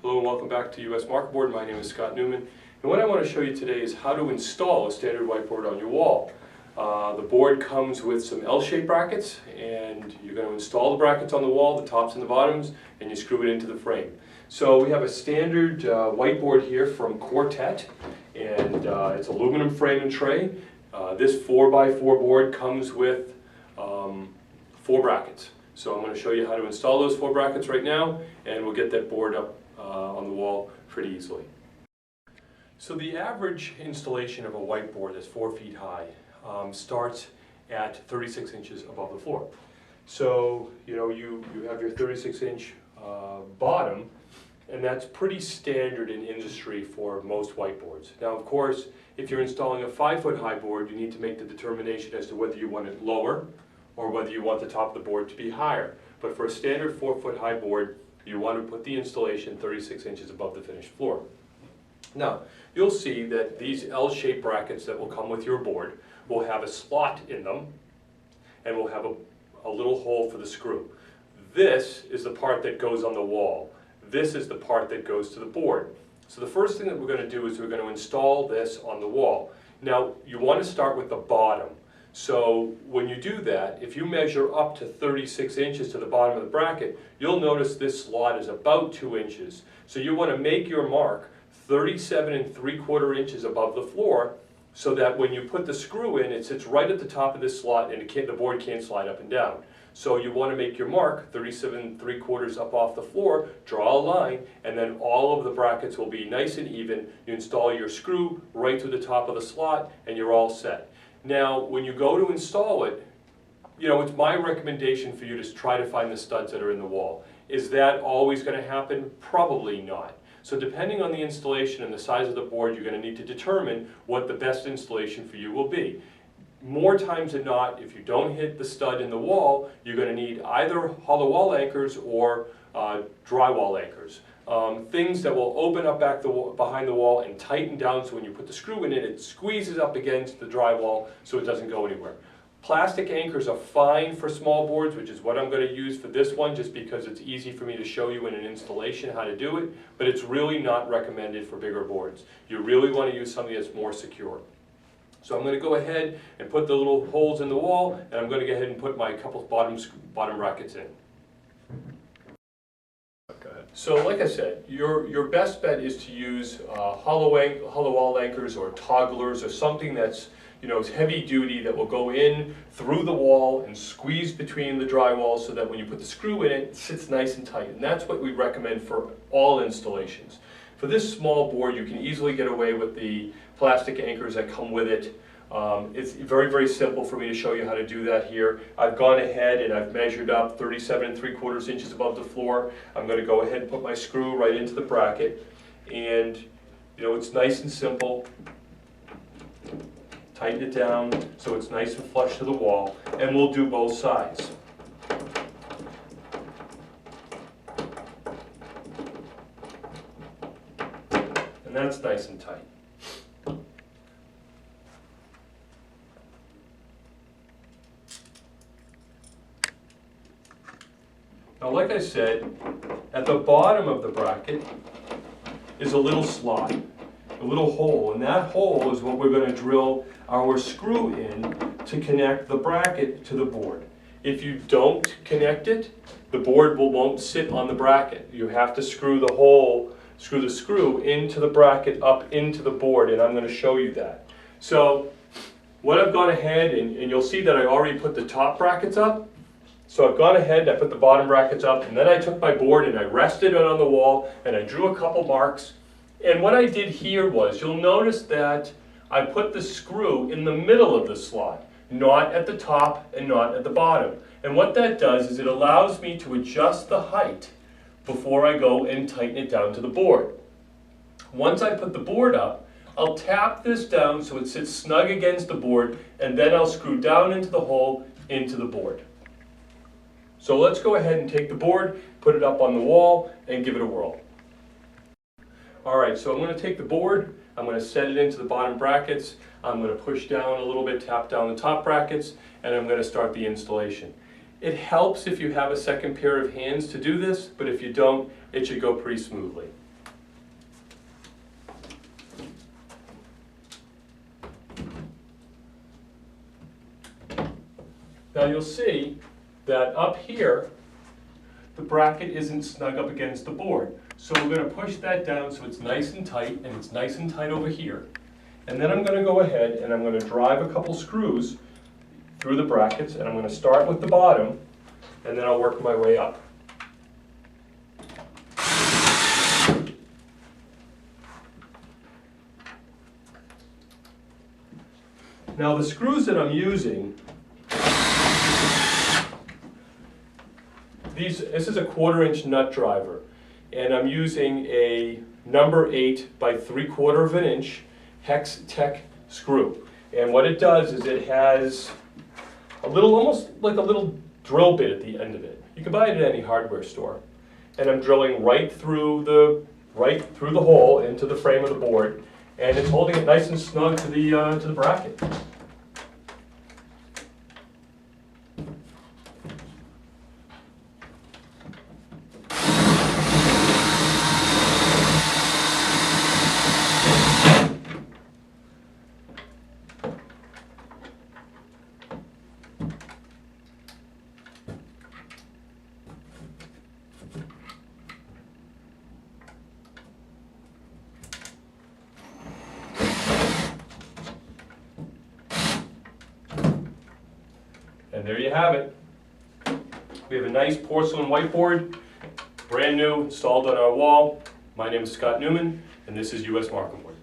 Hello and welcome back to US Markerboard. My name is Scott Newman, and what I want to show you today is how to install a standard whiteboard on your wall. The board comes with some L-shaped brackets, and you're going to install the brackets on the wall, the tops and the bottoms, and you screw it into the frame. So we have a standard whiteboard here from Quartet, and it's aluminum frame and tray. This 4x4 board comes with 4 brackets. So I'm going to show you how to install those 4 brackets right now, and we'll get that board up on the wall pretty easily. So the average installation of a whiteboard that's 4 feet high starts at 36 inches above the floor. So you have your 36-inch bottom, and that's pretty standard in industry for most whiteboards. Now, of course, if you're installing a 5-foot high board, you need to make the determination as to whether you want it lower or whether you want the top of the board to be higher. But for a standard 4-foot high board, you want to put the installation 36 inches above the finished floor. Now, you'll see that these L-shaped brackets that will come with your board will have a slot in them, and will have a little hole for the screw. This is the part that goes on the wall. This is the part that goes to the board. So the first thing that we're going to do is we're going to install this on the wall. Now, you want to start with the bottom. So when you do that, if you measure up to 36 inches to the bottom of the bracket, you'll notice this slot is about 2 inches. So you want to make your mark 37 3/4 inches above the floor, so that when you put the screw in, it sits right at the top of this slot, and the board can't slide up and down. So you want to make your mark 37 3/4 up off the floor, draw a line, and then all of the brackets will be nice and even. You install your screw right to the top of the slot, and you're all set. Now, when you go to install it, it's my recommendation for you to try to find the studs that are in the wall. Is that always going to happen? Probably not. So depending on the installation and the size of the board, you're going to need to determine what the best installation for you will be. More times than not, if you don't hit the stud in the wall, you're going to need either hollow wall anchors or drywall anchors. Things that will open up behind the wall and tighten down, so when you put the screw in it, it squeezes up against the drywall so it doesn't go anywhere. Plastic anchors are fine for small boards, which is what I'm going to use for this one, just because it's easy for me to show you in an installation how to do it, but it's really not recommended for bigger boards. You really want to use something that's more secure. So I'm going to go ahead and put the little holes in the wall, and I'm going to go ahead and put my couple bottom brackets in. So like I said, your best bet is to use hollow wall anchors or togglers, or something that's heavy duty, that will go in through the wall and squeeze between the drywall, so that when you put the screw in it, it sits nice and tight. And that's what we recommend for all installations. For this small board, you can easily get away with the plastic anchors that come with it. It's very, very simple for me to show you how to do that here. I've gone ahead and I've measured up 37 3/4 inches above the floor. I'm going to go ahead and put my screw right into the bracket, and it's nice and simple. Tighten it down so it's nice and flush to the wall, and we'll do both sides. And that's nice and tight. Now, like I said, at the bottom of the bracket is a little slot, a little hole, and that hole is what we're going to drill our screw in to connect the bracket to the board. If you don't connect it, the board won't sit on the bracket. You have to screw the screw into the bracket, up into the board, and I'm going to show you that. So what I've gone ahead, and you'll see that I already put the top brackets up. So I've gone ahead and I put the bottom brackets up, and then I took my board and I rested it on the wall, and I drew a couple marks. And what I did here was, you'll notice that I put the screw in the middle of the slot, not at the top and not at the bottom. And what that does is it allows me to adjust the height before I go and tighten it down to the board. Once I put the board up, I'll tap this down so it sits snug against the board, and then I'll screw down into the hole into the board. So let's go ahead and take the board, put it up on the wall, and give it a whirl. Alright, so I'm going to take the board, I'm going to set it into the bottom brackets, I'm going to push down a little bit, tap down the top brackets, and I'm going to start the installation. It helps if you have a second pair of hands to do this, but if you don't, it should go pretty smoothly. Now you'll see that up here, the bracket isn't snug up against the board. So we're going to push that down so it's nice and tight, and it's nice and tight over here. And then I'm going to go ahead and I'm going to drive a couple screws through the brackets, and I'm going to start with the bottom, and then I'll work my way up. Now the screws that I'm using, this is a 1/4-inch nut driver, and I'm using a number 8 by 3/4 of an inch hex tech screw. And what it does is it has a little, almost like a little drill bit at the end of it. You can buy it at any hardware store. And I'm drilling right through the hole into the frame of the board, and it's holding it nice and snug to the bracket. And there you have it. We have a nice porcelain whiteboard, brand new, installed on our wall. My name is Scott Newman, and this is US Markerboard.